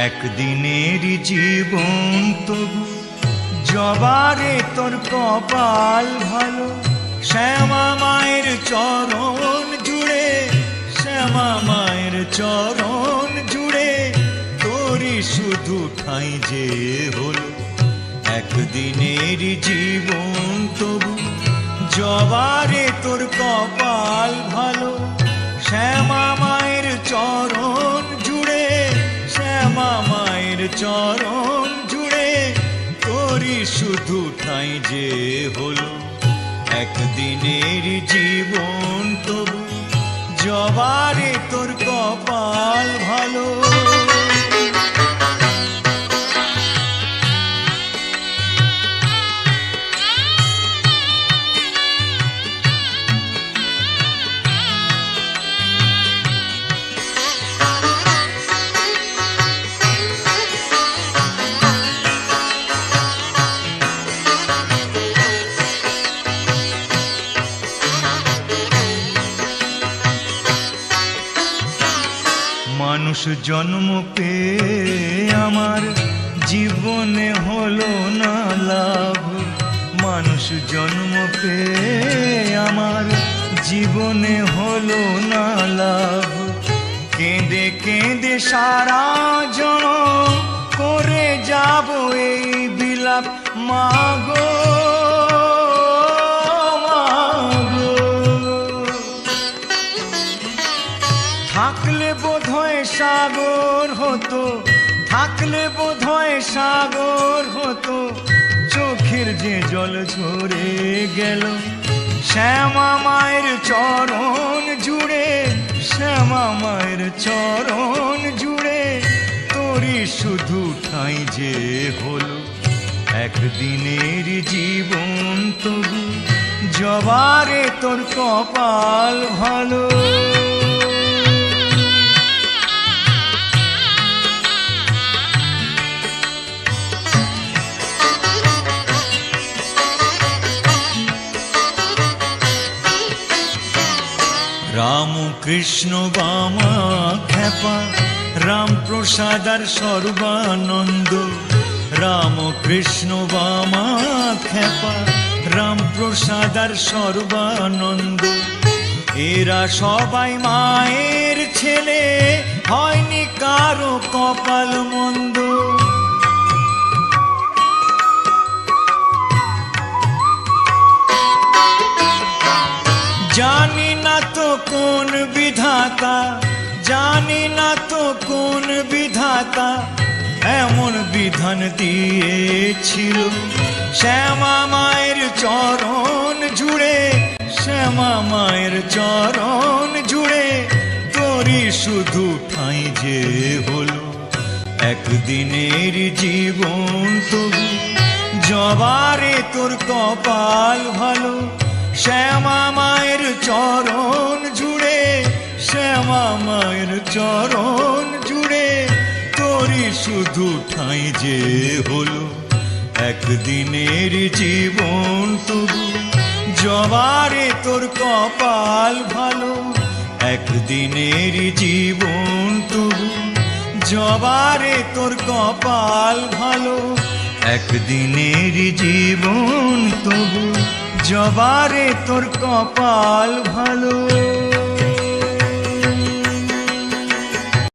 একদিনেরই জীবন তবু জবারে তোর কপাল ভালো। শ্যামা মায়ের চরণ জুড়ে, শ্যামা মায়ের চরণ জুড়ে তোরই শুধু ঠাঁই যে হলো। একদিনেরই জীবন তবু জবারে তোর কপাল ভালো। শ্যামা মায়ের চরণ জুড়ে, শ্যামা মায়ের চরণ জুড়ে তোরই শুধু ঠাঁই যে হলো। একদিনের জীবন তবু জবারে তোর কপাল ভালো। মানুষ জন্ম পেয়ে আমার জীবনে হলো না লাভ। মানুষ জন্ম পেয়ে আমার জীবনে হলো না লাভ। কেঁদে কেঁদে সারা জনম করে যাব এই বিলাপ। মাগো থাকলে বোধহয় সাগর হতো, থাকলে বোধহয় সাগর হতো। চোখের যে জল ঝরে গেল শ্যামা মায়ের চরণ জুড়ে, শ্যামা মায়ের চরণ জুড়ে তোরই শুধু ঠাঁই যে হলো। একদিনের জীবন তবু জবারে তোর কপাল ভালো। রাম কৃষ্ণ বামা খ্যাপা, রাম প্রসাদ আর সর্বানন্দ। রাম কৃষ্ণ বামা খ্যাপা, রাম প্রসাদ আর সর্বানন্দ। এরা সবাই মায়ের ছেলে, হয়নি কারো কপাল মন্দ। জানি না তো কোন বিধাতা, জানি না তো কোন বিধাতা এমন বিধান দিয়েছিল। শ্যামা মায়ের চরণ জুড়ে, শ্যামা মায়ের চরণ জুড়ে তোরই শুধু ঠাঁই যে হলো। একদিনের জীবন তবু জবারে তোর কপাল ভালো। শ্যামা মায়ের চরণ জুড়ে, শ্যামা মায়ের চরণ জুড়ে তোরই শুধু ঠাঁই যে হলো। একদিনের জীবন তবু জবারে তোর কপাল ভালো। একদিনের জীবন তবু জবারে তোর কপাল ভালো। একদিনের জীবন তবু জবারে তোর কপাল ভালো।